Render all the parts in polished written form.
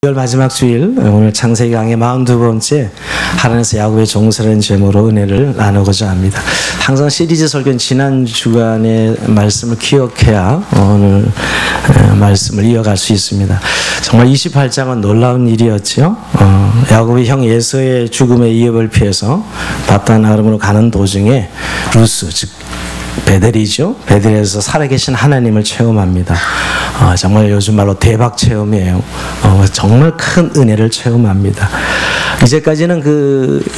6월 마지막 주일 오늘 창세기 강의 42번째 하나님께서 야곱의 종살인 제목으로 은혜를 나누고자 합니다. 항상 시리즈 설교는 지난 주간의 말씀을 기억해야 오늘 말씀을 이어갈 수 있습니다. 정말 28장은 놀라운 일이었죠. 야곱이 형 에서의 죽음의 위협을 피해서 바단 아람으로 가는 도중에 루스 즉 베델이죠. 베델에서 살아계신 하나님을 체험합니다. 정말 요즘 말로 대박 체험이에요. 정말 큰 은혜를 체험합니다. 이제까지는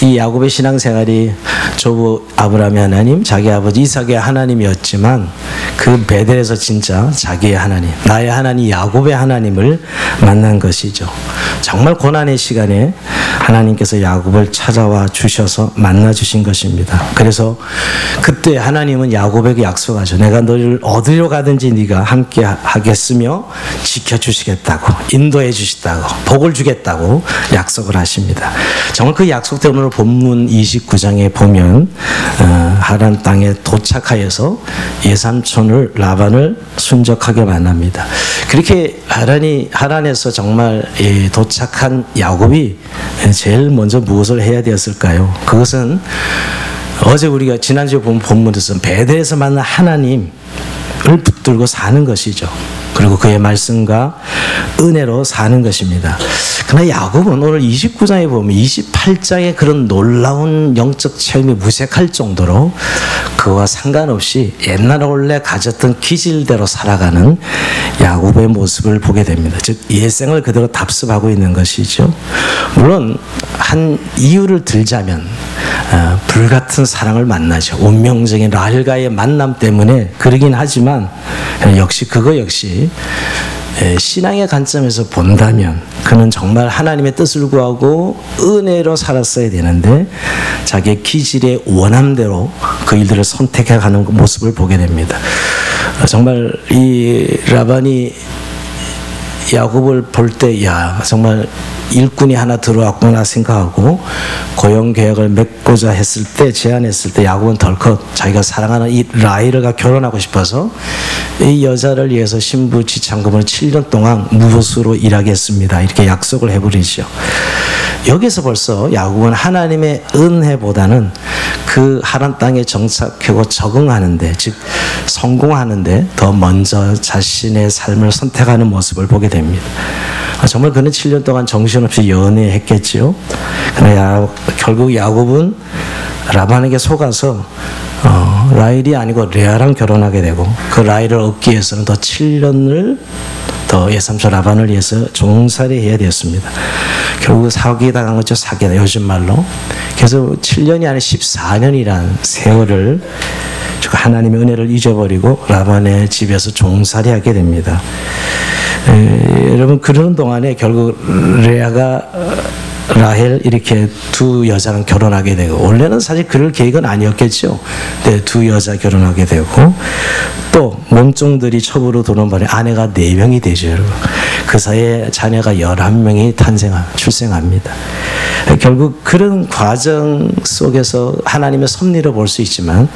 이 야곱의 신앙생활이 조부 아브라함의 하나님, 자기 아버지 이삭의 하나님이었지만 그 베델에서 진짜 자기의 하나님, 나의 하나님 야곱의 하나님을 만난 것이죠. 정말 고난의 시간에 하나님께서 야곱을 찾아와 주셔서 만나 주신 것입니다. 그래서 그때 하나님은 야곱에게 약속하죠. 내가 너를 어디로 가든지 네가 함께 하겠으며 지켜주시겠다고, 인도해 주시다고, 복을 주겠다고 약속을 하십니다. 정말 그 약속대로 오늘 본문 29장에 보면 하란 땅에 도착하여서 예삼촌을 라반을 순적하게 만납니다. 그렇게 하란에서 정말 도착한 야곱이 제일 먼저 무엇을 해야 되었을까요? 그것은 어제 우리가 지난주에 본 본문에서 베델에서 만난 하나님을 붙들고 사는 것이죠. 그리고 그의 말씀과 은혜로 사는 것입니다. 그러나 야곱은 오늘 29장에 보면 28장의 그런 놀라운 영적 체험이 무색할 정도로 그와 상관없이 옛날에 원래 가졌던 기질대로 살아가는 야곱의 모습을 보게 됩니다. 즉 옛생을 그대로 답습하고 있는 것이죠. 물론 한 이유를 들자면 불같은 사랑을 만나죠. 운명적인 라헬과의 만남 때문에 그러긴 하지만 그거 역시 신앙의 관점에서 본다면 그는 정말 하나님의 뜻을 구하고 은혜로 살았어야 되는데 자기의 기질의 원함대로 그 일들을 선택해가는 모습을 보게 됩니다. 정말 이 라반이 야곱을 볼 때 정말 일꾼이 하나 들어왔구나 생각하고 고용 계약을 맺고자 했을 때, 제안했을 때 야곱은 덜컥 자기가 사랑하는 이 라헬과 결혼하고 싶어서 이 여자를 위해서 신부 지참금을 7년 동안 무보수로 일하겠습니다 이렇게 약속을 해버리죠. 여기서 벌써 야곱은 하나님의 은혜보다는 그 하란 땅에 정착하고 적응하는데, 즉 성공하는데 더 먼저 자신의 삶을 선택하는 모습을 보게 됩니다. 정말 그는 7년 동안 정신없이 연애했겠지요. 그러나 결국 야곱은 라반에게 속아서 라헬이 아니고 레아랑 결혼하게 되고, 그 라헬을 얻기 위해서는 더 7년을 더 예삼촌 라반을 위해서 종살이 해야 되었습니다. 결국 사기당한 거죠. 사기다 요즘 말로. 그래서 7년이 아니라 14년이란 세월을 하나님의 은혜를 잊어버리고 라반의 집에서 종살이 하게 됩니다. 여러분 그러는 동안에 결국 레아가 라헬 이렇게 두 여자랑 결혼하게 되고, 원래는 사실 그럴 계획은 아니었겠죠. 네, 두 여자 결혼하게 되고 또 몸종들이 첩으로 들어온 바람에 아내가 4명이 되죠. 여러분. 그 사이에 자녀가 11명이 출생합니다. 결국 그런 과정 속에서 하나님의 섭리를 볼 수 있지만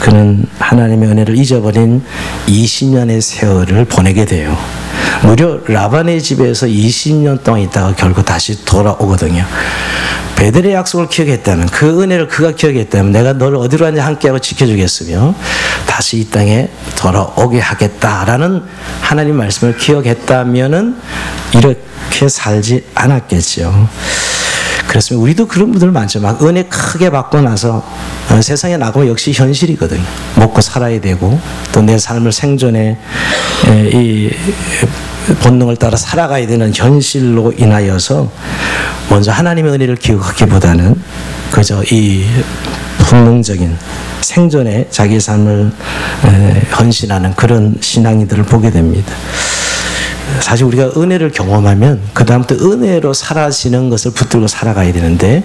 그는 하나님의 은혜를 잊어버린 20년의 세월을 보내게 돼요. 무려 라반의 집에서 20년 동안 있다가 결국 다시 돌아오거든요. 베델의 약속을 기억했다면, 그 은혜를 그가 기억했다면 내가 너를 어디로 가는지 함께하고 지켜주겠으며 다시 이 땅에 돌아오게 하겠다라는 하나님 말씀을 기억했다면은 이렇게 살지 않았겠죠. 그렇습니다. 우리도 그런 분들 많죠. 막 은혜 크게 받고 나서 세상에 나가면 역시 현실이거든요. 먹고 살아야 되고 또 내 삶을 생존에 이 본능을 따라 살아가야 되는 현실로 인하여서 먼저 하나님의 은혜를 기억하기보다는 그저 이 본능적인 생존에 자기 삶을 헌신하는 그런 신앙이들을 보게 됩니다. 사실 우리가 은혜를 경험하면 그 다음부터 은혜로 사라지는 것을 붙들고 살아가야 되는데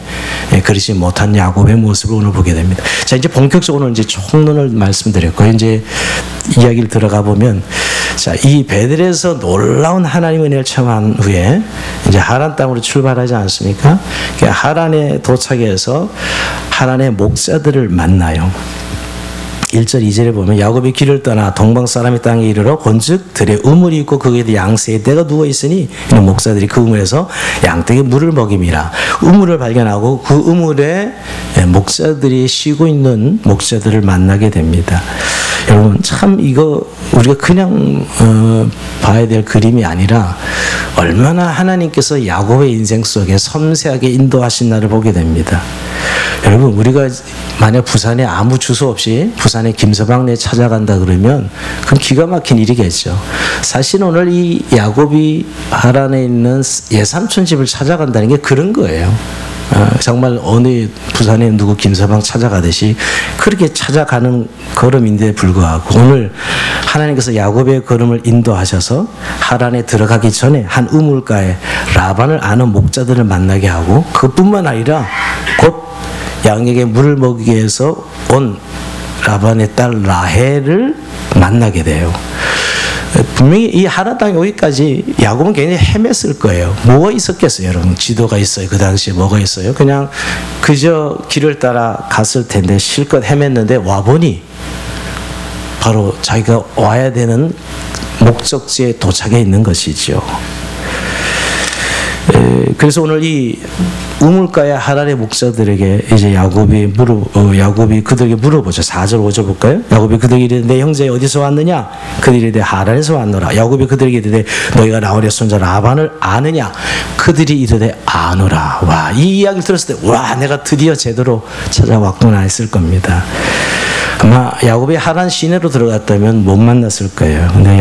그러지 못한 야곱의 모습을 오늘 보게 됩니다. 자, 이제 본격적으로 이제 총론을 말씀드렸고 이제 이야기를 들어가 보면, 자, 이 베델에서 놀라운 하나님의 은혜를 체험한 후에 이제 하란 땅으로 출발하지 않습니까? 하란에 도착해서 하란의 목자들을 만나요. 1절 2절에 보면 야곱이 길을 떠나 동방 사람의 땅에 이르러 본즉 들에 우물이 있고 거기에 양새의 떼가 누워 있으니 이는 목자들이 그 우물에서 양떼에게 물을 먹임이라. 우물을 발견하고 그 우물에 목자들이 쉬고 있는 목자들을 만나게 됩니다. 여러분 참 이거 우리가 그냥 봐야 될 그림이 아니라 얼마나 하나님께서 야곱의 인생 속에 섬세하게 인도하신 날을 보게 됩니다. 여러분 우리가 만약 부산에 아무 주소 없이 부산의 김서방네 찾아간다 그러면 그건 기가 막힌 일이겠죠. 사실 오늘 이 야곱이 하란에 있는 예삼촌 집을 찾아간다는 게 그런 거예요. 정말 어느 부산에 누구 김서방 찾아가듯이 그렇게 찾아가는 걸음인데 불구하고 오늘 하나님께서 야곱의 걸음을 인도하셔서 하란에 들어가기 전에 한 우물가에 라반을 아는 목자들을 만나게 하고 그뿐만 아니라 곧 양에게 물을 먹이기 위해서 온 라반의 딸 라헬을 만나게 돼요. 분명히 이 하란 땅에 오기까지 야곱은 굉장히 헤맸을 거예요. 뭐가 있었겠어요, 여러분? 지도가 있어요. 그 당시에 뭐가 있어요? 그냥 그저 길을 따라 갔을 텐데 실컷 헤맸는데 와보니 바로 자기가 와야 되는 목적지에 도착해 있는 것이죠. 그래서 오늘 이 우물가의 하란의 목자들에게 이제 야곱이 그들에게 물어보죠. 4절 5절 볼까요? 야곱이 그들에게 이르되 내 형제 어디서 왔느냐? 그들이 이르되 하란에서 왔노라. 야곱이 그들에게 이르되 너희가 라헬의 손자 라반을 아느냐? 그들이 이르되 아노라. 와, 이 이야기를 들었을 때 와, 내가 드디어 제대로 찾아왔구나 했을 겁니다. 아마 야곱이 하란 시내로 들어갔다면 못 만났을 거예요. 근데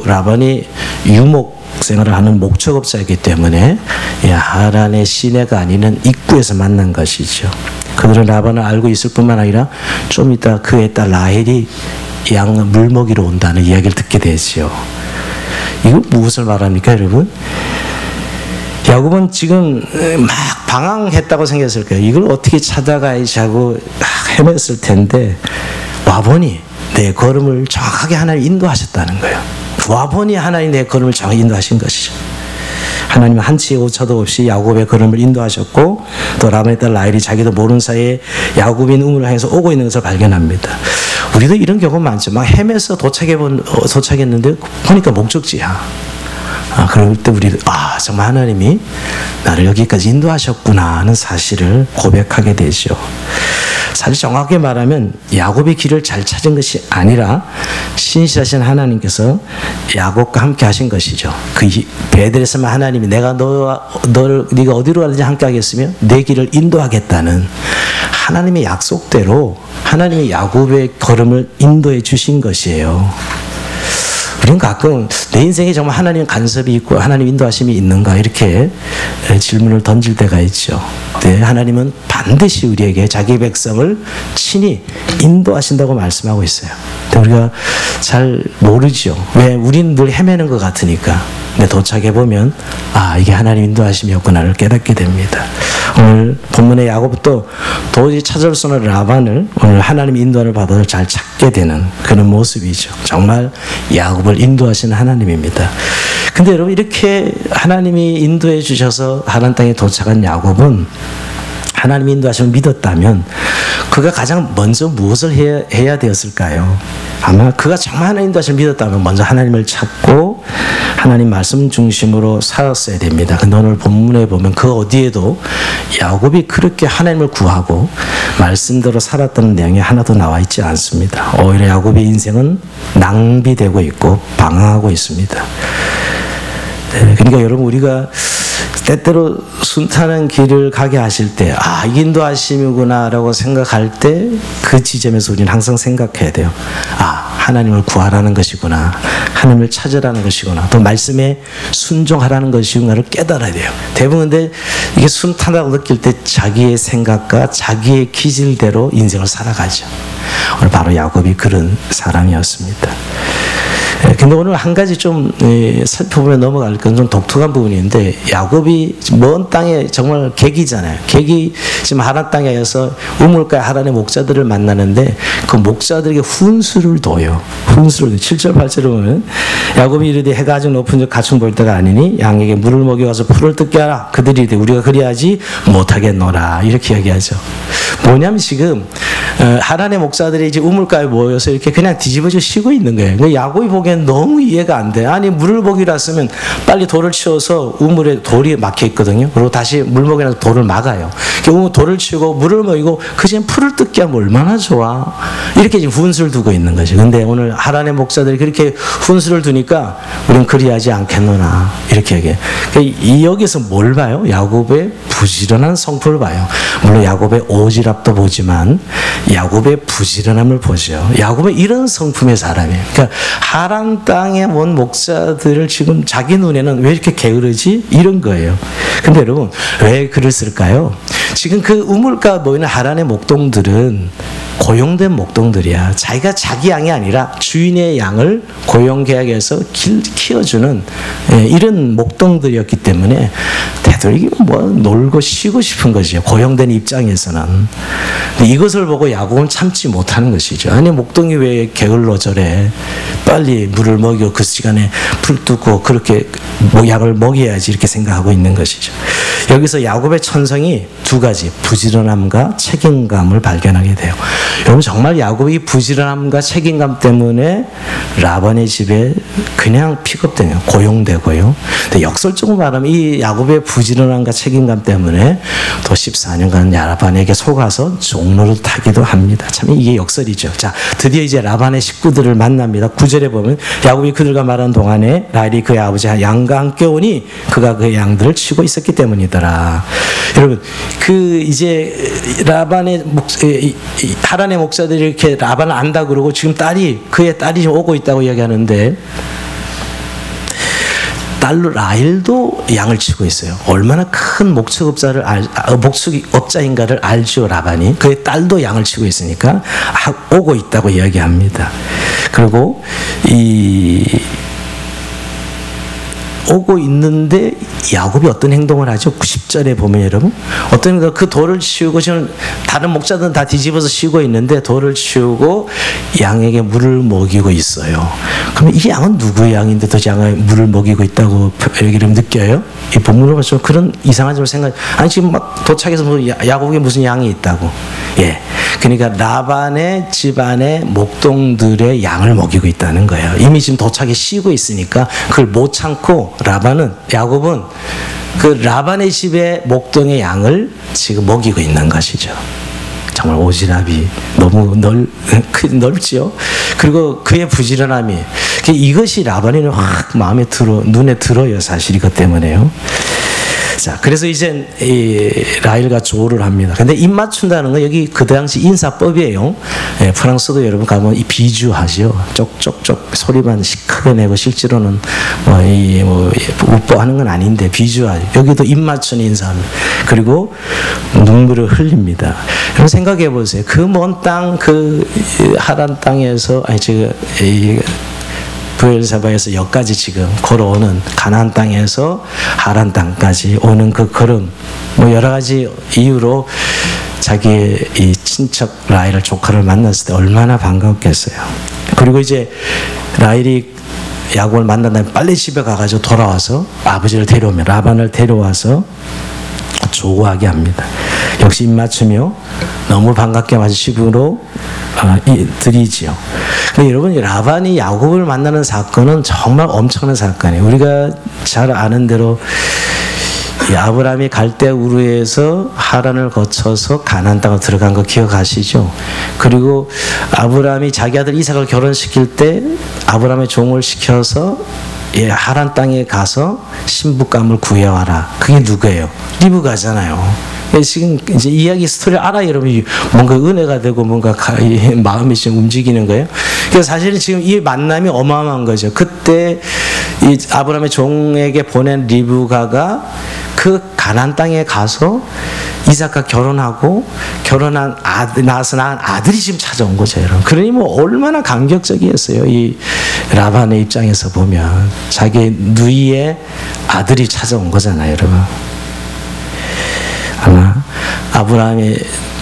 라반이 유목 생활을 하는 목축업자이기 때문에 하란의 시내가 아니는 입구에서 만난 것이죠. 그들은 라반을 알고 있을 뿐만 아니라 좀 이따 그의 딸 라헬이 양 물먹이러 온다는 이야기를 듣게 되죠. 이거 무엇을 말합니까, 여러분? 야곱은 지금 막 방황했다고 생각했을 거예요. 이걸 어떻게 찾아가야지 하고 헤맸을 텐데 와보니 내 걸음을 정확하게 하나님 인도하셨다는 거예요. 와보니 하나님 내 걸음을 정확히 인도하신 것이죠. 하나님은 한치의 오차도 없이 야곱의 걸음을 인도하셨고 또 라반의 딸 라헬이 자기도 모르는 사이에 야곱인 우물을 향해서 오고 있는 것을 발견합니다. 우리도 이런 경우 많죠. 막 헤매서 도착했는데 보니까 목적지야. 그럴 때 우리 정말 하나님이 나를 여기까지 인도하셨구나 하는 사실을 고백하게 되죠. 사실 정확하게 말하면 야곱이 길을 잘 찾은 것이 아니라 신실하신 하나님께서 야곱과 함께 하신 것이죠. 그 베델에서만 하나님이 내가 네가 어디로 가든지 함께 하겠으며 내 길을 인도하겠다는 하나님의 약속대로 하나님이 야곱의 걸음을 인도해 주신 것이에요. 우리는 가끔 내 인생에 정말 하나님 간섭이 있고 하나님 인도하심이 있는가 이렇게 질문을 던질 때가 있죠. 네, 하나님은 반드시 우리에게 자기 백성을 친히 인도하신다고 말씀하고 있어요. 근데 우리가 잘 모르죠. 왜? 우리는 늘 헤매는 것 같으니까. 근데 도착해보면 이게 하나님 인도하심이었구나를 깨닫게 됩니다. 오늘 본문의 야곱도 도저히 찾을 수 없는 라반을 오늘 하나님 인도를 받아 잘 찾게 되는 그런 모습이죠. 정말 야곱을 인도하시는 하나님입니다. 근데 여러분 이렇게 하나님이 인도해 주셔서 하란 땅에 도착한 야곱은 하나님 인도하심을 믿었다면 그가 가장 먼저 무엇을 해야 되었을까요? 아마 그가 정말 하나님 인도하심을 믿었다면 먼저 하나님을 찾고 하나님 말씀 중심으로 살았어야 됩니다. 근데 오늘 본문에 보면 그 어디에도 야곱이 그렇게 하나님을 구하고 말씀대로 살았다는 내용이 하나도 나와 있지 않습니다. 오히려 야곱의 인생은 낭비되고 있고 방황하고 있습니다. 네, 그러니까 여러분 우리가 때때로 순탄한 길을 가게 하실 때 인도하심이구나 라고 생각할 때 그 지점에서 우리는 항상 생각해야 돼요. 하나님을 구하라는 것이구나, 하나님을 찾으라는 것이구나, 또 말씀에 순종하라는 것이구나를 깨달아야 돼요. 대부분 근데 이게 순탄하다고 느낄 때 자기의 생각과 자기의 기질대로 인생을 살아가죠. 오늘 바로 야곱이 그런 사람이었습니다. 근데 오늘 한 가지 좀 살펴보면 넘어갈 건 좀 독특한 부분인데 야곱이 먼 땅에 정말 객이잖아요. 객이 지금 하란 땅에 와서 우물가에 하란의 목자들을 만나는데 그 목자들에게 훈수를 둬요. 훈수를 7절 8절을 보면 야곱이 이르되 해가 아직 높은 즉 가축 볼 때가 아니니 양에게 물을 먹여 와서 풀을 뜯게 하라. 그들이 이르되 우리가 그리하지 못하겠노라. 이렇게 이야기하죠. 뭐냐면 지금 하란의 목사들이 이제 우물가에 모여서 이렇게 그냥 뒤집어져 쉬고 있는 거예요. 그러니까 야곱이 보기엔 너무 이해가 안 돼. 아니 물을 먹이라 쓰면 빨리 돌을 치워서 우물에 돌이 막혀 있거든요. 그리고 다시 물 먹이라서 돌을 막아요. 돌을 치우고 물을 먹이고 그전 풀을 뜯게 하면 얼마나 좋아. 이렇게 지금 훈수를 두고 있는 거죠. 근데 오늘 하란의 목사들이 그렇게 훈수를 두니까 우린 그리하지 않겠노나 이렇게 얘기해. 그러니까 여기서 뭘 봐요? 야곱의 부지런한 성품을 봐요. 물론 야곱의 오지랖도 보지만 야곱의 부지런함을 보죠. 야곱은 이런 성품의 사람이에요. 그러니까 하란 땅에 온 목사들을 지금 자기 눈에는 왜 이렇게 게으르지? 이런 거예요. 근데 여러분 왜 글을 쓸까요? 지금 그 우물가 모이는 하란의 목동들은 고용된 목동들이야. 자기가 자기 양이 아니라 주인의 양을 고용계약에서 키워주는 이런 목동들이었기 때문에 되도록이면 뭐 놀고 쉬고 싶은 거죠. 고용된 입장에서는. 이것을 보고 야곱은 참지 못하는 것이죠. 아니 목동이 왜 게을러 저래. 빨리 물을 먹이고 그 시간에 풀 뜯고 그렇게 약을 먹여야지 이렇게 생각하고 있는 것이죠. 여기서 야곱의 천성이 두 가지, 부지런함과 책임감을 발견하게 돼요. 여러분 정말 야곱이 부지런함과 책임감 때문에 라반의 집에 그냥 픽업되네요. 고용되고요. 근데 역설적으로 말하면 이 야곱의 부지런함과 책임감 때문에 또 14년간 라반에게 속아서 종로를 타기도 합니다. 참 이게 역설이죠. 자, 드디어 이제 라반의 식구들을 만납니다. 9절에 보면 야곱이 그들과 말하는 동안에 라헬이 그의 아버지 양과 함께 오니 그가 그의 양들을 치고 있었기 때문이더라. 여러분 그 이제 라반의 하란의 목사들이 이렇게 라반을 안다 그러고 지금 그의 딸이 오고 있다고 이야기하는데 딸로 라헬도 양을 치고 있어요. 얼마나 큰 목축업자인가를 알죠 라반이. 그의 딸도 양을 치고 있으니까 오고 있다고 이야기합니다. 그리고 오고 있는데 야곱이 어떤 행동을 하죠? 10절에 보면 여러분 어떤 그 돌을 치우고 지금 다른 목자들은 다 뒤집어서 쉬고 있는데 돌을 치우고 양에게 물을 먹이고 있어요. 그러면 이 양은 누구의 양인데 도대체 양에 물을 먹이고 있다고 여기를 느껴요? 이 본문을 보면 그런 이상한 점을 아니 지금 막 도착해서 야곱에게 무슨 양이 있다고. 예. 그러니까 라반의 집안의 목동들의 양을 먹이고 있다는 거예요. 이미 지금 도착에 쉬고 있으니까 그걸 못 참고 야곱은 그 라반의 집의 목동의 양을 지금 먹이고 있는 것이죠. 정말 오지랖이 너무 넓지요. 그리고 그의 부지런함이 이것이 라반에는 확 눈에 들어요. 사실 이것 때문에요. 자, 그래서 이제 라헬과 조를 합니다. 근데 입 맞춘다는 건 여기 그 당시 인사법이에요. 예, 프랑스도 여러분 가면 이 비주하죠. 쪽쪽쪽 소리만 크게 내고 실제로는 웃보하는 건 아닌데 비주하죠. 여기도 입 맞춘 인사합니다. 그리고 눈물을 흘립니다. 여러분 생각해 보세요. 그 먼 땅, 그 하란 땅에서 브엘사바에서 여기까지 지금 걸어오는 가나안 땅에서 하란 땅까지 오는 그 걸음, 여러 가지 이유로 자기의 이 친척 라헬을 조카를 만났을 때 얼마나 반가웠겠어요. 그리고 이제 라헬이 야곱을 만난 다음에 빨리 집에 가가지고 돌아와서 아버지를 데려오면 라반을 데려와서 조우하게 합니다. 역시 입 맞추며 너무 반갑게 맞으시므로 드리지요. 근데 여러분 라반이 야곱을 만나는 사건은 정말 엄청난 사건이에요. 우리가 잘 아는 대로 아브라함이 갈대 우르에서 하란을 거쳐서 가나안 땅으로 들어간 거 기억하시죠? 그리고 아브라함이 자기 아들 이삭을 결혼시킬 때 아브라함의 종을 시켜서 하란 땅에 가서 신부감을 구해와라. 그게 누구예요? 리브가잖아요. 지금 이제 이야기 스토리를 알아 여러분이 뭔가 은혜가 되고 뭔가 마음이 좀 움직이는 거예요. 그래서 사실은 지금 이 만남이 어마어마한 거죠. 그때 이 아브라함의 종에게 보낸 리브가가 그 가나안 땅에 가서 이삭과 결혼하고 낳아서 낳은 아들이 지금 찾아온 거죠, 여러분. 그러니 얼마나 감격적이었어요. 이 라반의 입장에서 보면 자기 누이의 아들이 찾아온 거잖아요, 여러분. 아마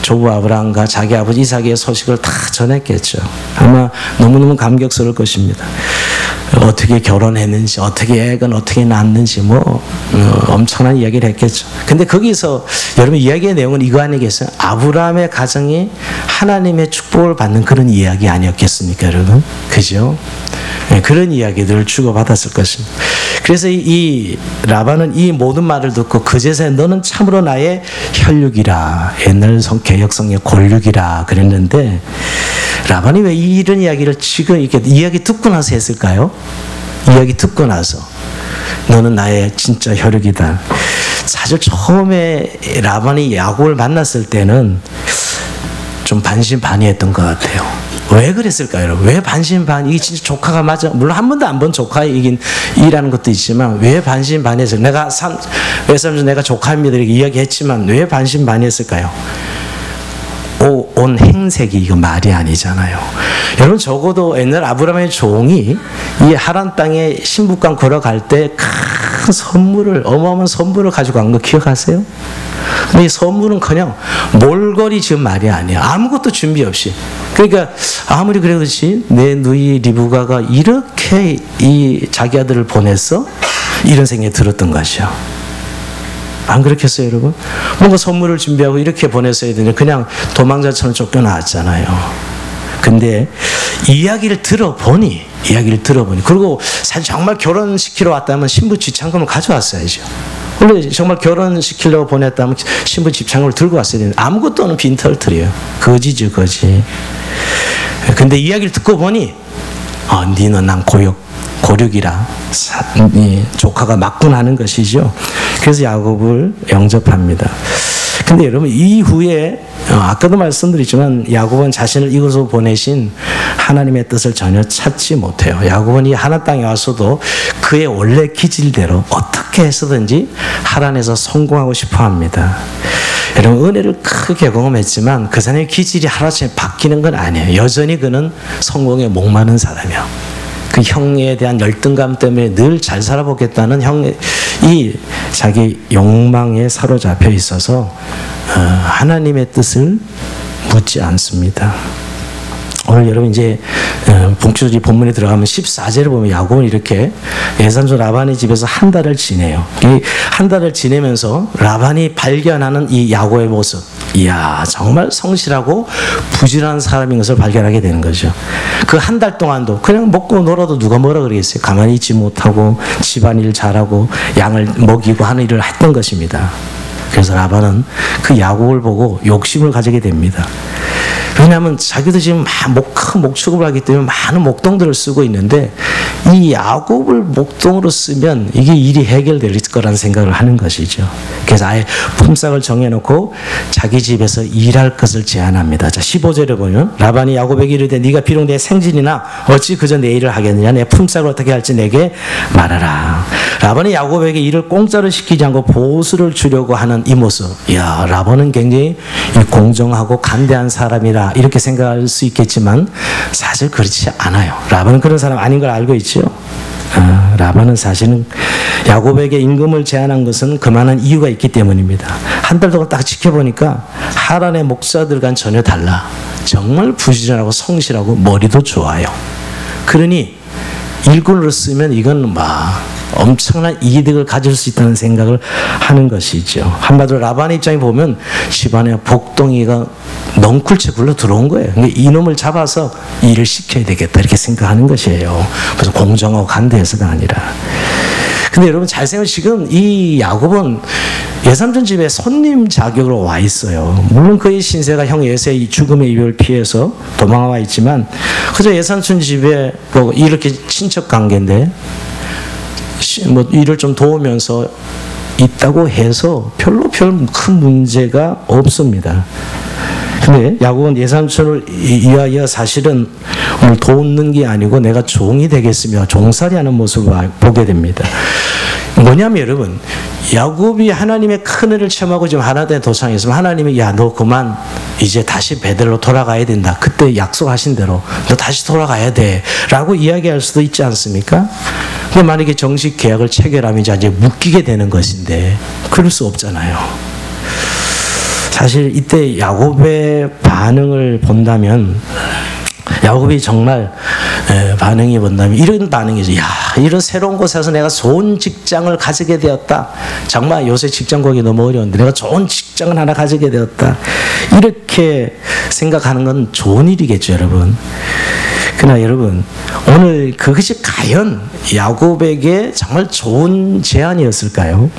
조부 아브라함과 자기 아버지 이삭의 소식을 다 전했겠죠. 아마 너무너무 감격스러울 것입니다. 어떻게 결혼했는지, 어떻게 애건 어떻게 낳았는지 엄청난 이야기를 했겠죠. 근데 거기서 여러분 이야기의 내용은 이거 아니겠어요? 아브라함의 가정이 하나님의 축복을 받는 그런 이야기 아니었겠습니까, 여러분? 그죠? 네, 그런 이야기들을 주고받았을 것입니다. 그래서 이 라반은 이 모든 말을 듣고 그제서야 너는 참으로 나의 혈육이라, 옛날 개역성의 골육이라 그랬는데, 라반이 왜 이런 이야기를 지금 이렇게 이야기 듣고 나서 했을까요? 이야기 듣고 나서 너는 나의 진짜 혈육이다. 사실 처음에 라반이 야곱을 만났을 때는 좀 반신반의했던 것 같아요. 왜 그랬을까요, 여러분? 왜 반신반의? 이게 진짜 조카가 맞아? 물론 한 번도 안 본 조카이긴 이라는 것도 있지만 왜 반신반의했을까요? 내가 외삼촌 내가 조카입니다 이렇게 이야기했지만 왜 반신반의했을까요? 온 행색이 이거 말이 아니잖아요. 여러분 적어도 옛날 아브라함의 종이 이 하란 땅에 신부강 걸어갈 때 큰 선물을, 어마어마한 선물을 가지고 간 거 기억하세요? 근데 이 선물은 그냥 몰골이 지금 말이 아니야. 아무것도 준비 없이. 그러니까 아무리 그래도 그렇지 내 누이 리브가가 이렇게 이 자기 아들을 보냈어? 이런 생각이 들었던 것이요. 안 그렇겠어요, 여러분? 뭔가 선물을 준비하고 이렇게 보냈어야 되는데 그냥 도망자처럼 쫓겨나왔잖아요. 근데 이야기를 들어보니 그리고 사실 정말 결혼시키러 왔다면 신부 지창금을 가져왔어야죠. 원래 정말 결혼시키려고 보냈다면 신부 지창금을 들고 왔어야 되는데 아무것도 없는 빈털터리예요. 거지죠, 거지. 근데 이야기를 듣고 보니 니는 난 고륙이라 조카가 맞군 하는 것이죠. 그래서 야곱을 영접합니다. 근데 여러분 이후에 아까도 말씀드렸지만 야곱은 자신을 이곳으로 보내신 하나님의 뜻을 전혀 찾지 못해요. 야곱은 이 하나님 땅에 와서도 그의 원래 기질대로 어떻게 해서든지 하란에서 성공하고 싶어 합니다. 여러분 은혜를 크게 경험했지만 그 사람의 기질이 하루아침에 바뀌는 건 아니에요. 여전히 그는 성공에 목마른 사람이에요. 그 형에 대한 열등감 때문에 늘 잘 살아보겠다는 이 자기 욕망에 사로잡혀 있어서 하나님의 뜻을 묻지 않습니다. 오늘 여러분 이제 본격적으로 본문에 들어가면 14절을 보면 야곱은 이렇게 예산손 라반의 집에서 한 달을 지내요. 이 한 달을 지내면서 라반이 발견하는 이 야곱의 모습, 이야 정말 성실하고 부지런한 사람인 것을 발견하게 되는 거죠. 그 한 달 동안도 그냥 먹고 놀아도 누가 뭐라 그러겠어요. 가만히 있지 못하고 집안일 잘하고 양을 먹이고 하는 일을 했던 것입니다. 그래서 라반은 그 야곱을 보고 욕심을 가지게 됩니다. 왜냐하면 자기도 지금 큰 목축업을 하기 때문에 많은 목동들을 쓰고 있는데 이 야곱을 목동으로 쓰면 이게 일이 해결될 거라는 생각을 하는 것이죠. 그래서 아예 품삯을 정해놓고 자기 집에서 일할 것을 제안합니다. 자 15절에 보면 라반이 야곱에게 이르되 네가 비록 내 생질이나 어찌 그저 내 일을 하겠느냐, 내 품삯을 어떻게 할지 내게 말하라. 라반이 야곱에게 일을 공짜로 시키지 않고 보수를 주려고 하는 이 모습, 이야 라반은 굉장히 공정하고 간대한 사람이라 이렇게 생각할 수 있겠지만 사실 그렇지 않아요. 라반은 그런 사람 아닌 걸 알고 있죠. 라반은 사실은 야곱에게 임금을 제안한 것은 그만한 이유가 있기 때문입니다. 한 달 동안 딱 지켜보니까 하란의 목사들과는 전혀 달라. 정말 부지런하고 성실하고 머리도 좋아요. 그러니 일꾼으로 쓰면 이건 엄청난 이득을 가질 수 있다는 생각을 하는 것이죠. 한마디로 라반의 입장에 보면 집안에 복덩이가 넝쿨채 굴러 들어온 거예요. 그러니까 이놈을 잡아서 일을 시켜야 되겠다 이렇게 생각하는 것이에요. 그래서 공정하고 간대해서가 아니라. 근데 여러분 잘 생각해, 지금 이 야곱은 예삼촌 집에 손님 자격으로 와 있어요. 물론 그의 신세가 형 예세의 죽음의 이별을 피해서 도망와 있지만 그저 예삼촌 집에 이렇게 친척 관계인데 일을 좀 도우면서 있다고 해서 별로 큰 문제가 없습니다. 근데 야곱은 예삼촌을 위하여 사실은 오늘 돕는 게 아니고 내가 종이 되겠으며 종살이하는 모습을 보게 됩니다. 뭐냐면 여러분, 야곱이 하나님의 큰 은혜를 체험하고 지금 하나님에 도착했으면 하나님이 야 너 그만 이제 다시 베델로 돌아가야 된다. 그때 약속하신 대로 너 다시 돌아가야 돼 라고 이야기할 수도 있지 않습니까? 근데 만약에 정식 계약을 체결하면 이제 묶이게 되는 것인데 그럴 수 없잖아요. 사실 이때 야곱의 반응을 본다면 야곱이 정말 반응이 본다면 이런 반응이죠. 야, 이런 새로운 곳에서 내가 좋은 직장을 가지게 되었다. 정말 요새 직장 구하기 너무 어려운데 내가 좋은 직장을 하나 가지게 되었다. 이렇게 생각하는 건 좋은 일이겠죠, 여러분. 그러나 여러분, 오늘 그것이 과연 야곱에게 정말 좋은 제안이었을까요?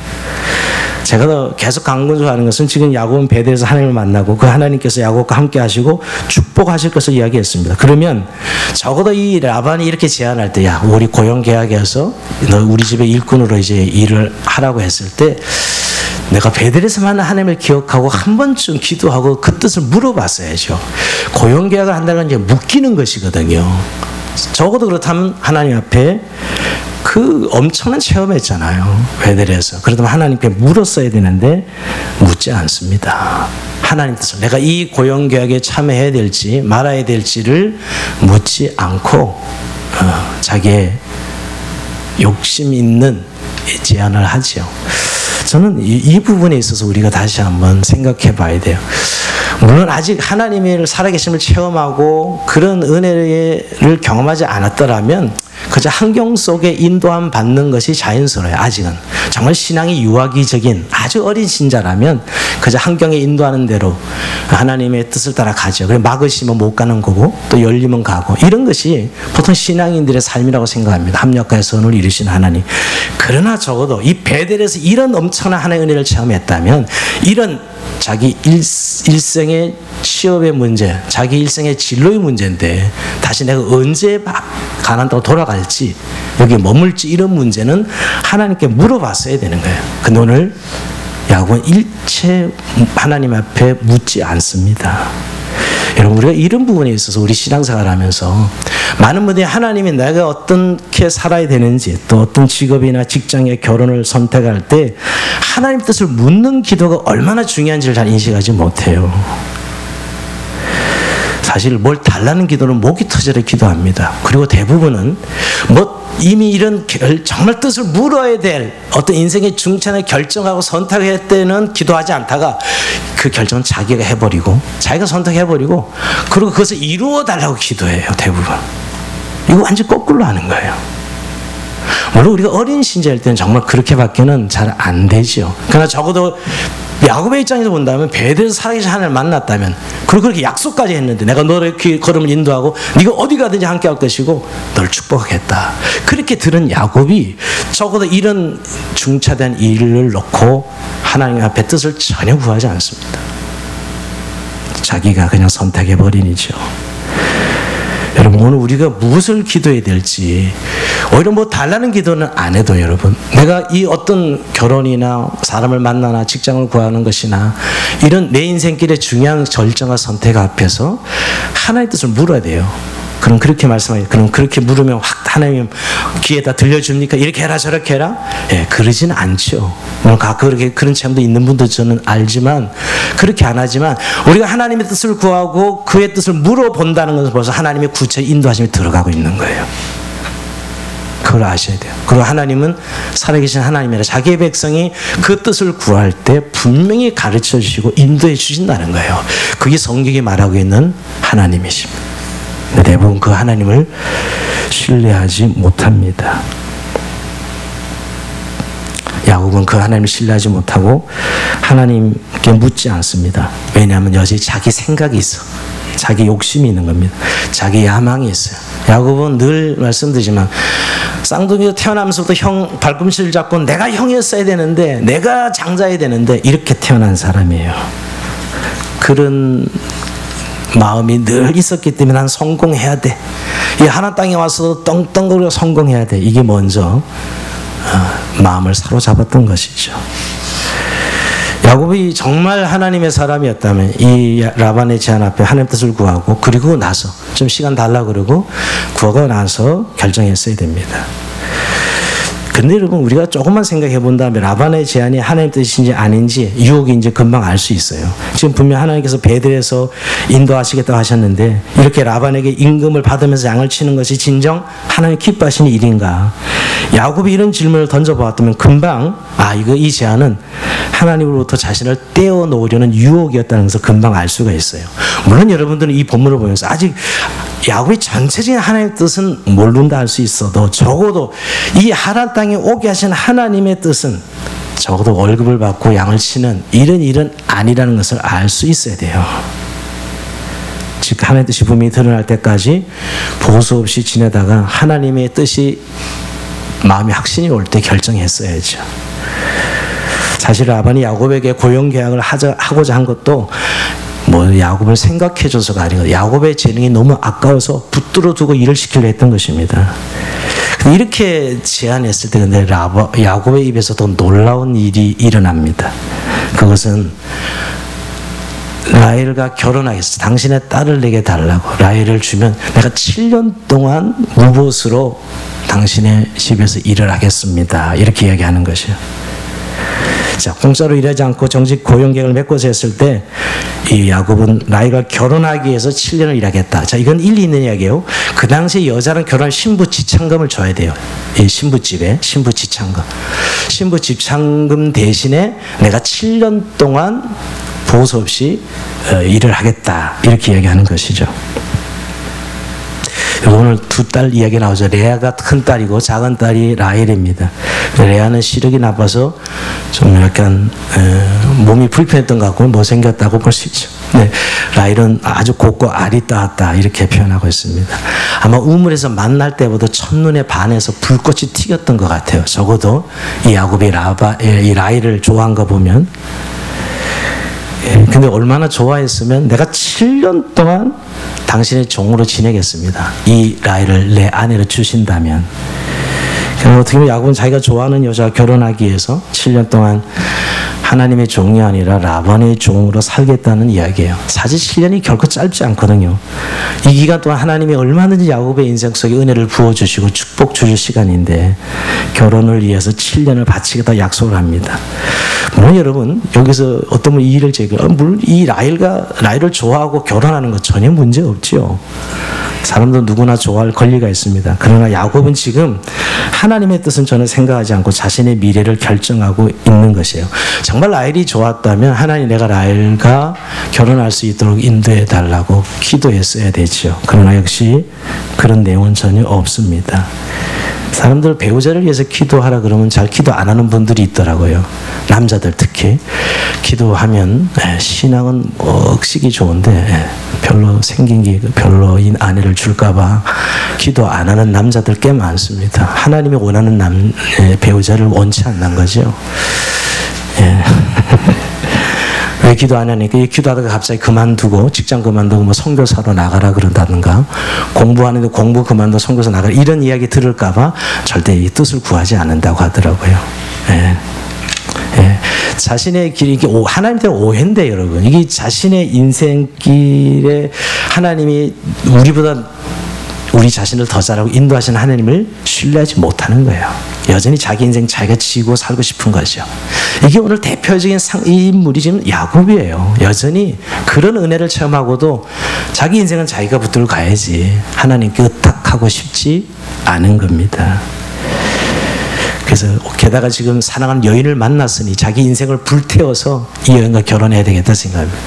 제가 계속 강조하는 것은 지금 야곱은 베델에서 하나님을 만나고 그 하나님께서 야곱과 함께 하시고 축복하실 것을 이야기했습니다. 그러면 적어도 이 라반이 이렇게 제안할 때, 야, 우리 고용 계약에서 너 우리 집에 일꾼으로 이제 일을 하라고 했을 때 내가 베델에서 만난 하나님을 기억하고 한 번쯤 기도하고 그 뜻을 물어봤어야죠. 고용 계약을 한다는 건 이제 묶이는 것이거든요. 적어도 그렇다면 하나님 앞에 그 엄청난 체험했잖아요, 베델에서. 그렇다면 하나님께 물었어야 되는데 묻지 않습니다. 하나님 뜻을, 내가 이 고용계약에 참여해야 될지 말아야 될지를 묻지 않고 자기의 욕심 있는 제안을 하죠. 저는 이 부분에 있어서 우리가 다시 한번 생각해 봐야 돼요. 물론 아직 하나님의 살아계심을 체험하고 그런 은혜를 경험하지 않았더라면 그저 환경 속에 인도함 받는 것이 자연스러워요. 아직은 정말 신앙이 유아기적인 아주 어린 신자라면 그저 환경에 인도하는 대로 하나님의 뜻을 따라 가죠. 그래 막으시면 못 가는 거고 또 열리면 가고, 이런 것이 보통 신앙인들의 삶이라고 생각합니다. 합력과의 선을 이루신 하나님. 그러나 적어도 이 베델에서 이런 엄청난 하나님의 은혜를 체험했다면 이런 자기 일생의 취업의 문제, 자기 일생의 진로의 문제인데 다시 내가 언제 가난다고 돌아갈지, 여기 머물지, 이런 문제는 하나님께 물어봤어야 되는 거예요. 근데 오늘 야곱은 일체 하나님 앞에 묻지 않습니다. 여러분, 우리가 이런 부분에 있어서 우리 신앙생활을 하면서 많은 분들이 하나님이 내가 어떻게 살아야 되는지, 또 어떤 직업이나 직장에 결혼을 선택할 때 하나님 뜻을 묻는 기도가 얼마나 중요한지를 잘 인식하지 못해요. 사실 뭘 달라는 기도는 목이 터져라 기도합니다. 그리고 대부분은 이미 이런 정말 뜻을 물어야 될 어떤 인생의 중차를 결정하고 선택할 때는 기도하지 않다가 그 결정은 자기가 해버리고 자기가 선택해버리고 그리고 그것을 이루어 달라고 기도해요, 대부분. 이거 완전 거꾸로 하는 거예요. 물론 우리가 어린 신자일 때는 정말 그렇게밖에는 잘 안 되죠. 그러나 적어도 야곱의 입장에서 본다면 베델에서 살아계신 하나님을 만났다면, 그리고 그렇게 약속까지 했는데 내가 너를 그 걸음을 인도하고 네가 어디 가든지 함께 할 것이고 널 축복하겠다, 그렇게 들은 야곱이 적어도 이런 중차대한 일을 놓고 하나님 앞에 뜻을 전혀 구하지 않습니다. 자기가 그냥 선택해버리니죠. 여러분, 오늘 우리가 무엇을 기도해야 될지, 오히려 달라는 기도는 안 해도 여러분, 내가 이 어떤 결혼이나 사람을 만나나 직장을 구하는 것이나 이런 내 인생길의 중요한 결정과 선택 앞에서 하나님의 뜻을 물어야 돼요. 그럼 그렇게 말씀하세요. 그럼 그렇게 물으면 확 하나님 귀에다 들려줍니까? 이렇게 해라 저렇게 해라? 예, 그러진 않죠. 물론 그렇게 그런 체험도 있는 분도 저는 알지만, 그렇게 안 하지만 우리가 하나님의 뜻을 구하고 그의 뜻을 물어본다는 것은 벌써 하나님의 구체 인도하심이 들어가고 있는 거예요. 그걸 아셔야 돼요. 그리고 하나님은 살아계신 하나님이라 자기의 백성이 그 뜻을 구할 때 분명히 가르쳐 주시고 인도해 주신다는 거예요. 그게 성경이 말하고 있는 하나님이십니다. 대부분 그 하나님을 신뢰하지 못합니다. 야곱은 그 하나님을 신뢰하지 못하고 하나님께 묻지 않습니다. 왜냐하면 여전히 자기 생각이 있어. 자기 욕심이 있는 겁니다. 자기 야망이 있어요. 야곱은 늘 말씀드리지만 쌍둥이로 태어나면서부터 형 발꿈치를 잡고 내가 형이었어야 되는데, 내가 장자여야 되는데, 이렇게 태어난 사람이에요. 그런 마음이 늘 있었기 때문에 난 성공해야 돼, 이 하나님 땅에 와서 떵떵거리고 성공해야 돼, 이게 먼저 마음을 사로잡았던 것이죠. 야곱이 정말 하나님의 사람이었다면 이 라반의 제안 앞에 하나님 뜻을 구하고 그리고 나서 좀 시간 달라 그러고 구하고 나서 결정했어야 됩니다. 근데 여러분, 우리가 조금만 생각해 본다면 라반의 제안이 하나님 뜻인지 아닌지 유혹인지 금방 알 수 있어요. 지금 분명 하나님께서 베델에서 인도하시겠다고 하셨는데 이렇게 라반에게 임금을 받으면서 양을 치는 것이 진정 하나님 기뻐하시는 일인가? 야곱이 이런 질문을 던져보았다면 금방 이 제안은 하나님으로부터 자신을 떼어놓으려는 유혹이었다는 것을 금방 알 수가 있어요. 물론 여러분들은 이 본문을 보면서 아직 야곱의 전체적인 하나님의 뜻은 모른다 할 수 있어도 적어도 이 하란 땅에 오게 하신 하나님의 뜻은 적어도 월급을 받고 양을 치는 이런 일은 아니라는 것을 알 수 있어야 돼요. 즉 하나님의 뜻이 분명히 드러날 때까지 보수 없이 지내다가 하나님의 뜻이 마음의 확신이 올 때 결정했어야죠. 사실 라반이 야곱에게 고용 계약을 하고자 한 것도 뭐 야곱을 생각해줘서가 아니고 야곱의 재능이 너무 아까워서 붙들어 두고 일을 시키려 했던 것입니다. 이렇게 제안했을 때 근데 야곱의 입에서 더 놀라운 일이 일어납니다. 그것은 라헬과 결혼하겠어. 당신의 딸을 내게 달라고. 라헬을 주면 내가 7년 동안 무보수로 당신의 집에서 일을 하겠습니다. 이렇게 이야기하는 것이에요. 자, 공짜로 일하지 않고 정식 고용계약을 맺고서 했을 때 이 야곱은 라헬과 결혼하기 위해서 7년을 일하겠다. 자, 이건 일리 있는 이야기예요. 그 당시에 여자는 결혼할 신부 지참금을 줘야 돼요. 이 신부집에 신부 지참금. 신부 지참금 대신에 내가 7년 동안 보수 없이 일을 하겠다. 이렇게 이야기하는 것이죠. 오늘 두 딸 이야기 나오죠. 레아가 큰 딸이고 작은 딸이 라헬입니다. 레아는 시력이 나빠서 좀 약간 몸이 불편했던 것 같고 못생겼다고 볼 수 있죠. 네, 라헬은 아주 곱고 알이 따았다 이렇게 표현하고 있습니다. 아마 우물에서 만날 때보다 첫눈에 반해서 불꽃이 튀겼던 것 같아요. 적어도 이 야곱이 이 라헬을 좋아한 거 보면. 근데 얼마나 좋아했으면 내가 7년 동안 당신의 종으로 지내겠습니다. 이 라헬을 내 아내로 주신다면. 어떻게 보면 야곱은 자기가 좋아하는 여자와 결혼하기 위해서 7년 동안 하나님의 종이 아니라 라반의 종으로 살겠다는 이야기예요. 사실 7년이 결코 짧지 않거든요. 이 기간 동안 하나님이 얼마든지 야곱의 인생 속에 은혜를 부어주시고 축복 주실 시간인데 결혼을 위해서 7년을 바치겠다 약속을 합니다. 물론 여러분 여기서 어떤 분이 이 일을 제기해요. 물론 이 라헬을 좋아하고 결혼하는 것 전혀 문제 없죠. 사람도 누구나 좋아할 권리가 있습니다. 그러나 야곱은 지금 하나님의 뜻은 전혀 생각하지 않고 자신의 미래를 결정하고 있는 것이에요. 정말 라헬이 좋았다면 하나님 내가 라헬과 결혼할 수 있도록 인도해 달라고 기도했어야 되죠. 그러나 역시 그런 내용은 전혀 없습니다. 사람들 배우자를 위해서 기도하라 그러면 잘 기도 안 하는 분들이 있더라고요. 남자들 특히 기도하면 신앙은 억식이 좋은데 별로 생긴 게 별로인 아내를 줄까봐 기도 안 하는 남자들 꽤 많습니다. 하나님이 원하는 배우자를 원치 않는 거죠. 예. 왜 기도 안 하니까 기도하다가 갑자기 그만두고 직장 그만두고 뭐 선교사로 나가라 그런다든가 공부하는데 공부 그만두고 선교사 나가라 이런 이야기 들을까봐 절대 이 뜻을 구하지 않는다고 하더라고요. 예. 예. 자신의 길이 이게 하나님한테 오해인데 여러분 이게 자신의 인생길에 하나님이 우리 자신을 더 잘하고 인도하시는 하나님을 신뢰하지 못하는 거예요. 여전히 자기 인생 자기가 지고 살고 싶은 거죠. 이게 오늘 대표적인 이 인물이 지금 야곱이에요. 여전히 그런 은혜를 체험하고도 자기 인생은 자기가 붙들고 가야지 하나님께 의탁하고 싶지 않은 겁니다. 그래서 게다가 지금 사랑하는 여인을 만났으니 자기 인생을 불태워서 이 여인과 결혼해야 되겠다 생각합니다.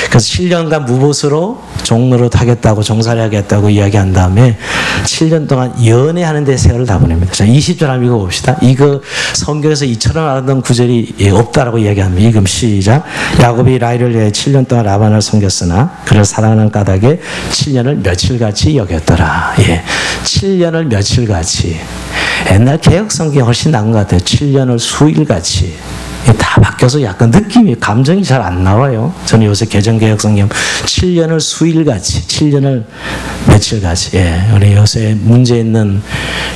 그래서 7년간 무보수로 종노릇 하겠다고 종살이 하겠다고 이야기한 다음에 7년 동안 연애하는 데 세월을 다 보냅니다. 자, 20절 한번 읽어봅시다. 이거 성경에서 이처럼 알았던 구절이 없다라고 이야기합니다. 이금 시작. 야곱이 라헬을 위해 7년 동안 라반을 섬겼으나 그를 사랑하는 까닭에 7년을 며칠같이 여겼더라. 예, 7년을 며칠같이. 옛날 개혁 성경이 훨씬 나은 것 같아요. 7년을 수일같이. 다 바뀌어서 약간 느낌이 감정이 잘 안 나와요. 저는 요새 개정개혁 성경 7년을 수일같이 7년을 며칠같이. 예, 우리 요새 문제 있는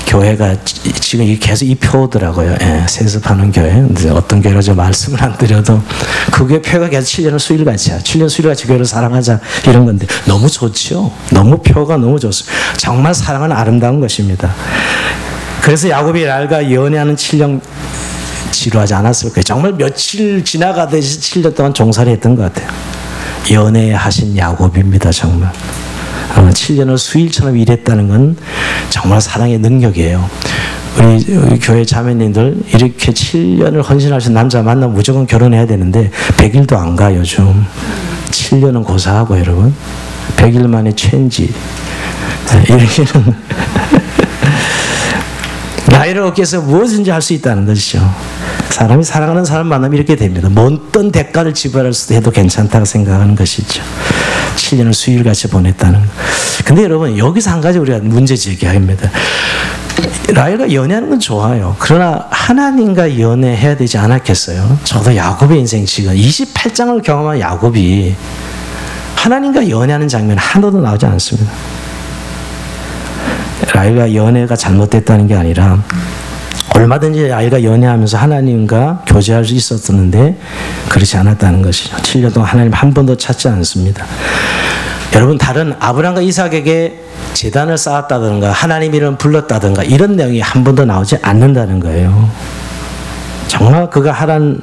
교회가 지금 계속 이 표더라고요. 예, 세습하는 교회. 어떤 교회로 좀 말씀을 안 드려도 그 교회 표가 계속 7년을 수일같이야. 7년 수일같이 교회를 사랑하자 이런 건데 너무 좋죠. 너무 표가 너무 좋습니다. 정말 사랑은 아름다운 것입니다. 그래서 야곱이 라헬과 연애하는 7년 지루하지 않았을 거예요. 정말 며칠 지나가듯이 7년 동안 종살이 했던 것 같아요. 연애하신 야곱입니다. 정말 7년을 수일처럼 일했다는 건 정말 사랑의 능력이에요. 우리 교회 자매님들 이렇게 7년을 헌신하신 남자 만나면 무조건 결혼해야 되는데 100일도 안 가 요즘. 7년은 고사하고 여러분 100일 만에 체인지 이렇게는 나이를 얻기 위해서 무엇인지 할 수 있다는 것이죠. 사람이 사랑하는 사람 만나면 이렇게 됩니다. 어떤 대가를 지불할 수도 해도 괜찮다고 생각하는 것이죠. 7년을 수일같이 보냈다는 것. 근데 여러분 여기서 한 가지 우리가 문제 제기합니다. 라헬과 연애하는 건 좋아요. 그러나 하나님과 연애해야 되지 않았겠어요? 저도 야곱의 인생 지금 28장을 경험한 야곱이 하나님과 연애하는 장면 하나도 나오지 않습니다. 라헬과 연애가 잘못됐다는 게 아니라 얼마든지 라헬과 연애하면서 하나님과 교제할 수 있었는데 그렇지 않았다는 것이죠. 7년 동안 하나님 한 번도 찾지 않습니다. 여러분 다른 아브라함과 이삭에게 제단을 쌓았다든가 하나님 이름 불렀다든가 이런 내용이 한 번도 나오지 않는다는 거예요. 정말 그가 하란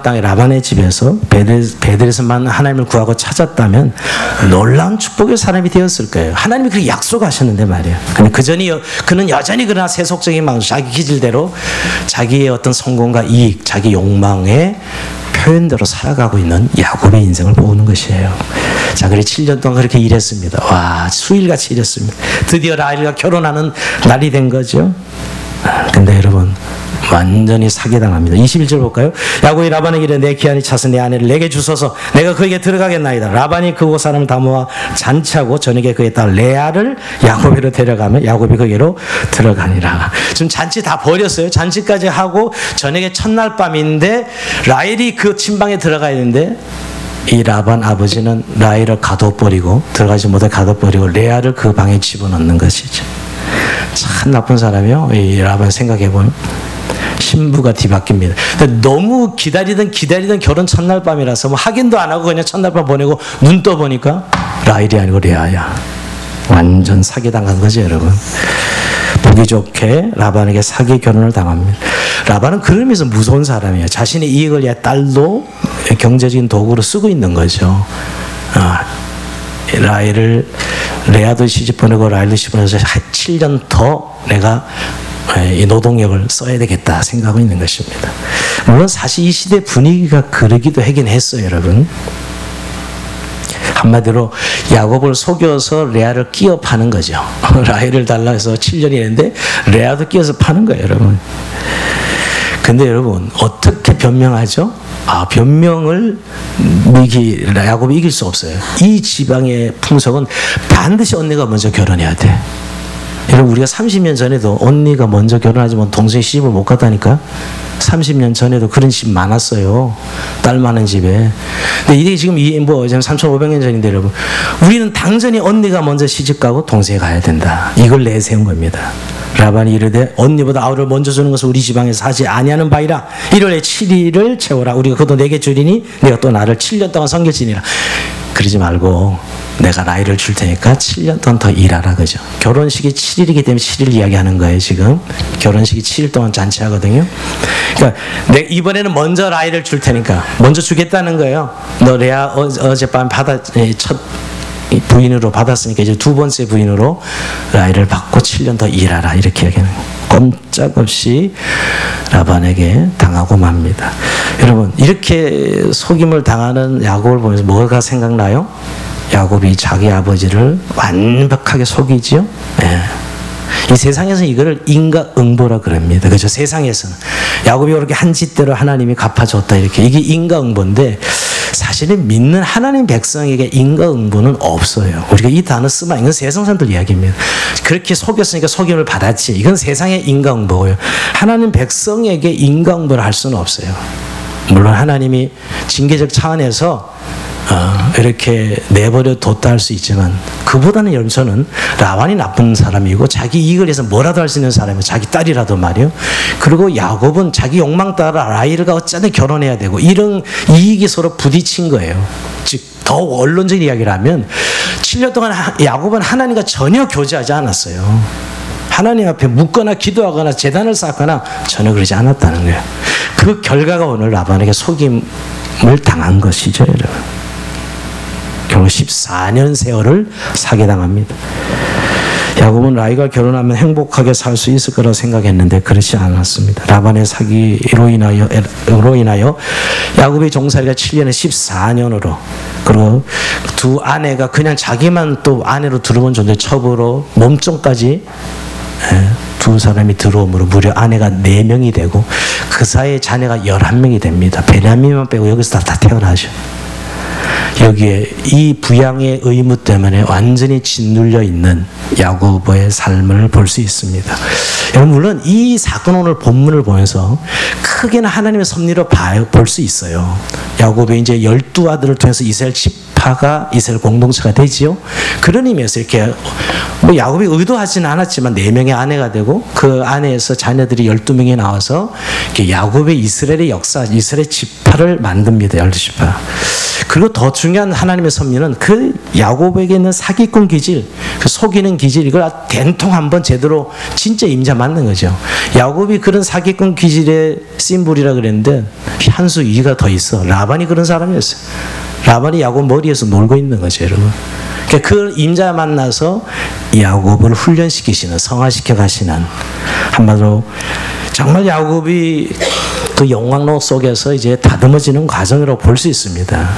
땅의 라반의 집에서 베델에서만 하나님을 구하고 찾았다면 놀라운 축복의 사람이 되었을 거예요. 하나님이 그렇게 약속하셨는데 말이에요. 근데 그는 여전히 그러나 세속적인 마음, 자기 기질대로 자기의 어떤 성공과 이익, 자기 욕망의 표현대로 살아가고 있는 야곱의 인생을 보는 것이에요. 자, 그래 7년 동안 그렇게 일했습니다. 와, 수일같이 일했습니다. 드디어 라헬과 결혼하는 날이 된 거죠. 근데 여러분 완전히 사기당합니다. 21절 볼까요? 야곱이 라반에게 이르되 내 기한이 차서 내 아내를 내게 주소서 내가 그에게 들어가겠나이다. 라반이 그곳 사람을 다 모아 잔치하고 저녁에 그의 딸 레아를 야곱에로 데려가면 야곱이 그에게로 들어가니라. 지금 잔치 다 버렸어요. 잔치까지 하고 저녁에 첫날 밤인데 라헬이 그 침방에 들어가야 되는데 이 라반 아버지는 라헬을 가둬버리고 들어가지 못해 가둬버리고 레아를 그 방에 집어넣는 것이죠. 참 나쁜 사람이요. 이 라반 생각해보면 신부가 뒤바뀝니다. 너무 기다리던 결혼 첫날 밤이라서 뭐 확인도 안 하고 그냥 첫날 밤 보내고 눈 떠보니까 라헬이 아니고 레아야. 완전 사기당한 거죠 여러분. 보기 좋게 라반에게 사기 결혼을 당합니다. 라반은 그러면서 무서운 사람이에요. 자신의 이익을 위해 딸도 경제적인 도구로 쓰고 있는 거죠. 라헬을 레아도 시집 보내고 라헬도 시집 보내서 7년 더 내가 이 노동력을 써야 되겠다 생각하고 있는 것입니다. 물론 사실 이 시대 분위기가 그러기도 하긴 했어요 여러분. 한마디로 야곱을 속여서 레아를 끼어 파는 거죠. 라헬을 달라 해서 7년이 됐는데 레아도 끼어서 파는 거예요 여러분. 근데 여러분 어떻게 변명하죠? 변명을 야곱이 이길 수 없어요. 이 지방의 풍속은 반드시 언니가 먼저 결혼해야 돼. 여러분 우리가 30년 전에도 언니가 먼저 결혼하지만 동생이 시집을 못 갔다니까. 30년 전에도 그런 집 많았어요. 딸 많은 집에. 근데 이게 지금 3,500년 전인데 여러분 우리는 당연히 언니가 먼저 시집 가고 동생이 가야 된다. 이걸 내세운 겁니다. 라반이 이르되 언니보다 아우를 먼저 주는 것을 우리 지방에서 하지 아니하는 바이라. 1월에 7일을 채우라. 우리가 그도 내게 주리니 내가 또 나를 7년 동안 섬길지니라. 그러지 말고 내가 라헬을 줄 테니까 7년 동안 더 일하라 그죠. 결혼식이 7일이기 때문에 7일 이야기하는 거예요 지금. 결혼식이 7일 동안 잔치하거든요. 그러니까 이번에는 먼저 라헬을 줄 테니까 먼저 주겠다는 거예요. 너 레아 어젯밤 첫 부인으로 받았으니까 이제 두 번째 부인으로 라헬을 받고 7년 더 일하라 이렇게 이야기하는 거예요. 꼼짝없이 라반에게 당하고 맙니다. 여러분 이렇게 속임을 당하는 야곱을 보면서 뭐가 생각나요? 야곱이 자기 아버지를 완벽하게 속이지요. 네. 이 세상에서는 이거를 인과응보라 그럽니다. 그렇죠? 세상에서는 야곱이 그렇게 한 짓대로 하나님이 갚아줬다 이렇게 이게 인과응보인데 사실은 믿는 하나님 백성에게 인과응보는 없어요. 우리가 이 단어 쓰면 이건 세상 사람들 이야기입니다. 그렇게 속였으니까 속임을 받았지. 이건 세상의 인과응보고요. 하나님 백성에게 인과응보를 할 수는 없어요. 물론 하나님이 징계적 차원에서 이렇게 내버려 뒀다 할 수 있지만 그보다는 여러분 라반이 나쁜 사람이고 자기 이익을 위해서 뭐라도 할 수 있는 사람이에요. 자기 딸이라도 말이요. 그리고 야곱은 자기 욕망 따라 라헬과 어쨌든 결혼해야 되고 이런 이익이 서로 부딪힌 거예요. 즉 더욱 원론적인 이야기를 하면 7년 동안 야곱은 하나님과 전혀 교제하지 않았어요. 하나님 앞에 묻거나 기도하거나 제단을 쌓거나 전혀 그러지 않았다는 거예요. 그 결과가 오늘 라반에게 속임을 당한 것이죠 여러분. 결국 14년 세월을 사기당합니다. 야곱은 라헬과 결혼하면 행복하게 살 수 있을 거라고 생각했는데 그렇지 않았습니다. 라반의 사기로 인하여 야곱의 종살이가 7년에 14년으로, 그리고 두 아내가 그냥 자기만 또 아내로 들어온 존재 첩으로 몸종까지 두 사람이 들어옴으로 무려 아내가 4명이 되고 그 사이에 자녀가 11명이 됩니다. 베냐민만 빼고 여기서 다 태어나죠. 여기에 이 부양의 의무 때문에 완전히 짓눌려 있는 야고보의 삶을 볼 수 있습니다. 여러분, 물론 이 사건 오늘 본문을 보면서 크게는 하나님의 섭리로 볼 수 있어요. 야고보의 이제 12아들을 통해서 이스라엘 지파가 이스라엘 공동체가 되지요. 그런 의미에서 이렇게 뭐 야곱이 의도하지는 않았지만 4명의 아내가 되고 그 아내에서 자녀들이 12명이 나와서 이렇게 야곱의 이스라엘의 역사, 이스라엘 지파를 만듭니다. 12지파. 그리고 더 중요한 하나님의 섭리는 그 야곱에게 있는 사기꾼 기질, 그 속이는 기질, 이걸 된통 한번 제대로 진짜 임자 맞는 거죠. 야곱이 그런 사기꾼 기질의 심볼이라 그랬는데 한 수 위가 더 있어. 라반이 그런 사람이었어요. 라반이 야곱 머리에서 놀고 있는 거죠, 여러분. 그러니까 그 임자 만나서 야곱을 훈련시키시는, 성화시켜 가시는, 한마디로 정말 야곱이 그 영광로 속에서 이제 다듬어지는 과정이라고 볼 수 있습니다.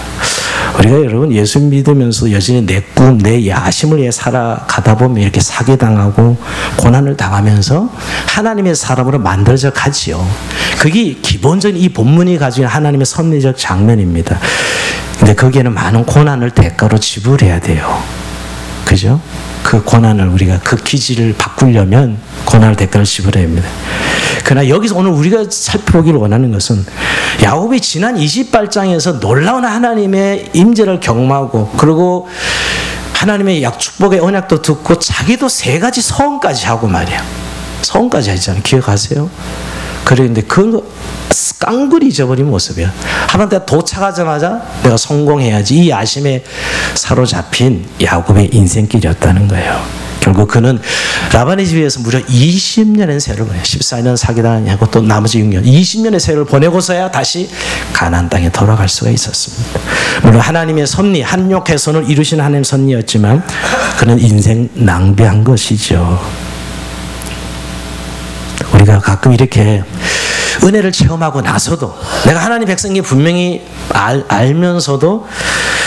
우리가 여러분 예수 믿으면서 여전히 내 꿈, 내 야심을 위해 살아가다 보면 이렇게 사기당하고 고난을 당하면서 하나님의 사람으로 만들어져 가지요. 그게 기본적인 이 본문이 가지고 하나님의 섭리적 장면입니다. 근데 거기에는 많은 고난을 대가로 지불해야 돼요. 그죠? 그 고난을 우리가 그 기질을 바꾸려면 고난을 대가로 지불해야 합니다. 그러나 여기서 오늘 우리가 살펴보기를 원하는 것은 야곱이 지난 28장에서 놀라운 하나님의 임재를 경험하고 그리고 하나님의 축복의 언약도 듣고 자기도 3가지 서원까지 하고 말이야. 서원까지 했잖아요. 기억하세요? 그런데 그거 깡그리 잊어버린 모습이야. 하나님 내가 도착하자마자 내가 성공해야지, 이 야심에 사로잡힌 야곱의 인생길이었다는 거예요. 결국 그는 라반의 집에서 무려 20년의 세월을 보내요. 14년 사기당하고 또 나머지 6년 20년의 세월을 보내고서야 다시 가나안 땅에 돌아갈 수가 있었습니다. 물론 하나님의 섭리, 한욕 훼손을 이루신 하나님의 섭리였지만 그는 인생 낭비한 것이죠. 우리가 가끔 이렇게 은혜를 체험하고 나서도 내가 하나님 백성이 분명히 알면서도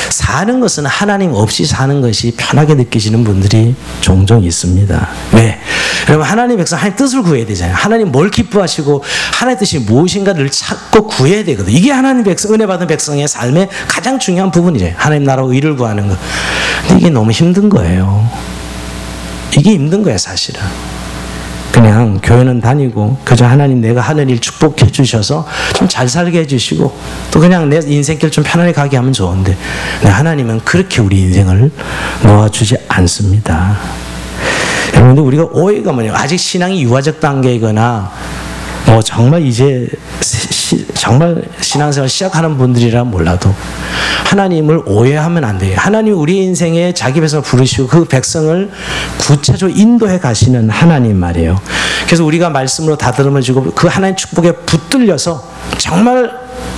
사는 것은 하나님 없이 사는 것이 편하게 느껴지는 분들이 종종 있습니다. 왜? 여러분, 하나님 백성 하나님 뜻을 구해야 되잖아요. 하나님 뭘 기뻐하시고 하나님 뜻이 무엇인가를 찾고 구해야 되거든요. 이게 하나님 백성, 은혜 받은 백성의 삶의 가장 중요한 부분이래요. 하나님 나라 의를 구하는 것. 근데 이게 너무 힘든 거예요. 이게 힘든 거예요, 사실은. 그냥 교회는 다니고 그저 하나님 내가 하는 일 축복해 주셔서 좀 잘 살게 해주시고 또 그냥 내 인생길 좀 편안하게 가게 하면 좋은데 하나님은 그렇게 우리 인생을 놓아주지 않습니다. 여러분들, 우리가 오해가 뭐냐면 아직 신앙이 유아적 단계이거나 정말 이제 정말 신앙생활 시작하는 분들이라 몰라도 하나님을 오해하면 안 돼요. 하나님 우리 인생에 자기 백성을 부르시고 그 백성을 구체적으로 인도해 가시는 하나님 말이에요. 그래서 우리가 말씀으로 다듬어지고 그 하나님 축복에 붙들려서 정말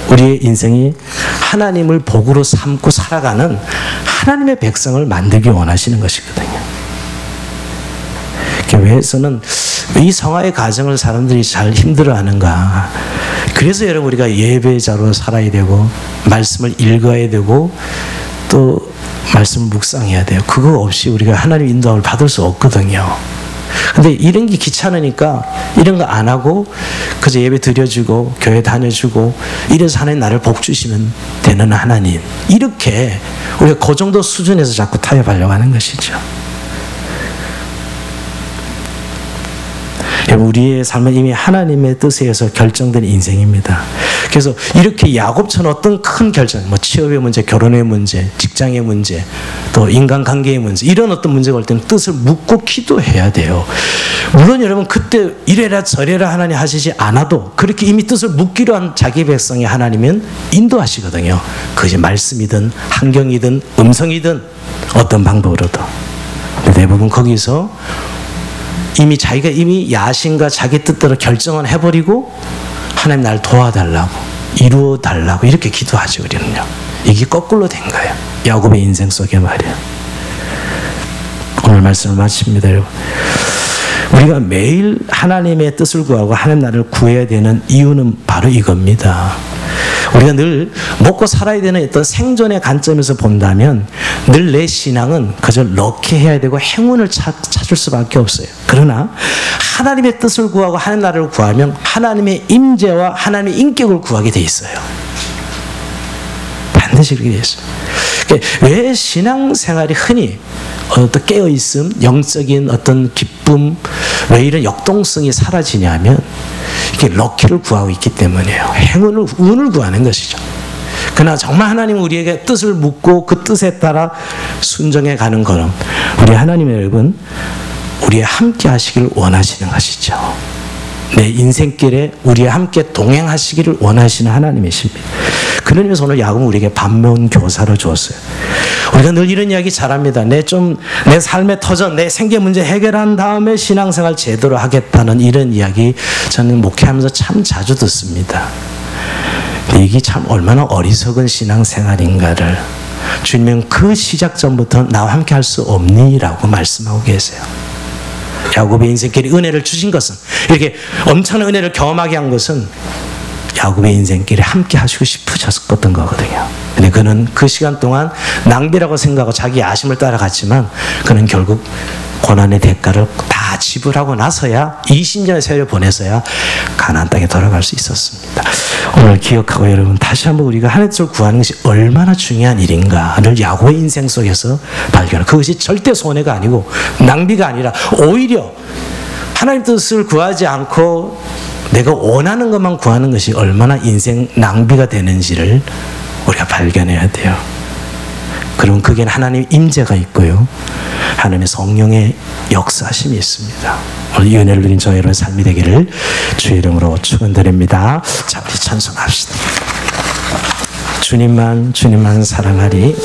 우리의 인생이 하나님을 복으로 삼고 살아가는 하나님의 백성을 만들기 원하시는 것이거든요. 교회에서는 이 성화의 과정을 사람들이 잘 힘들어하는가. 그래서 여러분 우리가 예배자로 살아야 되고 말씀을 읽어야 되고 또 말씀을 묵상해야 돼요. 그거 없이 우리가 하나님 인도함을 받을 수 없거든요. 근데 이런 게 귀찮으니까 이런 거 안 하고 그저 예배 드려주고 교회 다녀주고 이래서 하나님 나를 복 주시면 되는 하나님, 이렇게 우리가 그 정도 수준에서 자꾸 타협하려고 하는 것이죠. 우리의 삶은 이미 하나님의 뜻에 의해서 결정된 인생입니다. 그래서 이렇게 야곱처럼 어떤 큰 결정, 취업의 문제, 결혼의 문제, 직장의 문제, 또 인간관계의 문제, 이런 어떤 문제가 올 때는 뜻을 묻고 기도해야 돼요. 물론 여러분 그때 이래라 저래라 하나님 하시지 않아도 그렇게 이미 뜻을 묻기로 한 자기 백성의 하나님은 인도하시거든요. 그것이 말씀이든 환경이든 음성이든 어떤 방법으로도. 대부분 거기서 자기가 이미 야심과 자기 뜻대로 결정은 해버리고 하나님 날 도와달라고, 이루어달라고 이렇게 기도하죠. 우리는요. 이게 거꾸로 된 거예요. 야곱의 인생 속에 말이에요. 오늘 말씀을 마칩니다, 여러분. 우리가 매일 하나님의 뜻을 구하고 하나님 나라를 구해야 되는 이유는 바로 이겁니다. 우리가 늘 먹고 살아야 되는 어떤 생존의 관점에서 본다면 늘 내 신앙은 그저 럭키해야 되고 행운을 찾을 수밖에 없어요. 그러나 하나님의 뜻을 구하고 하나님 나라를 구하면 하나님의 임재와 하나님의 인격을 구하게 돼 있어요. 반드시 그렇게 돼 있어요. 왜 신앙생활이 흔히 어떤 깨어있음, 영적인 어떤 기쁨, 왜 이런 역동성이 사라지냐면 이게 럭키를 구하고 있기 때문이에요. 행운을, 운을 구하는 것이죠. 그러나 정말 하나님은 우리에게 뜻을 묻고 그 뜻에 따라 순종해 가는 걸음, 우리 하나님의 여러분, 우리와 함께 하시기를 원하시는 것이죠. 내 인생길에 우리와 함께 동행하시기를 원하시는 하나님이십니다. 그런 의미에서 오늘 야곱은 우리에게 반면 교사를 주었어요. 우리가 늘 이런 이야기 잘합니다. 내 삶의 터전, 내 생계 문제 해결한 다음에 신앙생활 제대로 하겠다는 이런 이야기 저는 목회하면서 참 자주 듣습니다. 이게 참 얼마나 어리석은 신앙생활인가를 주님은 그 시작 전부터 나와 함께 할 수 없니? 라고 말씀하고 계세요. 야곱의 인생길에 은혜를 주신 것은, 이렇게 엄청난 은혜를 경험하게 한 것은 야곱의 인생길에 함께 하시고 싶으셨던 거거든요. 근데 그는 그 시간 동안 낭비라고 생각하고 자기 야심을 따라갔지만 그는 결국 고난의 대가를 다 지불하고 나서야 20년의 세월을 보내서야 가나안 땅에 돌아갈 수 있었습니다. 오늘 기억하고 여러분 다시 한번 우리가 하나님의 뜻을 구하는 것이 얼마나 중요한 일인가를 야곱의 인생 속에서 발견하는, 그것이 절대 손해가 아니고 낭비가 아니라 오히려 하나님의 뜻을 구하지 않고 내가 원하는 것만 구하는 것이 얼마나 인생 낭비가 되는지를 우리가 발견해야 돼요. 그럼 거기에는 하나님의 임재가 있고요, 하나님의 성령의 역사심이 있습니다. 오늘 이 은혜를 누린 저희 여러분의 삶이 되기를 주의 이름으로 축원드립니다. 자, 우리 찬송합시다. 주님만 사랑하리.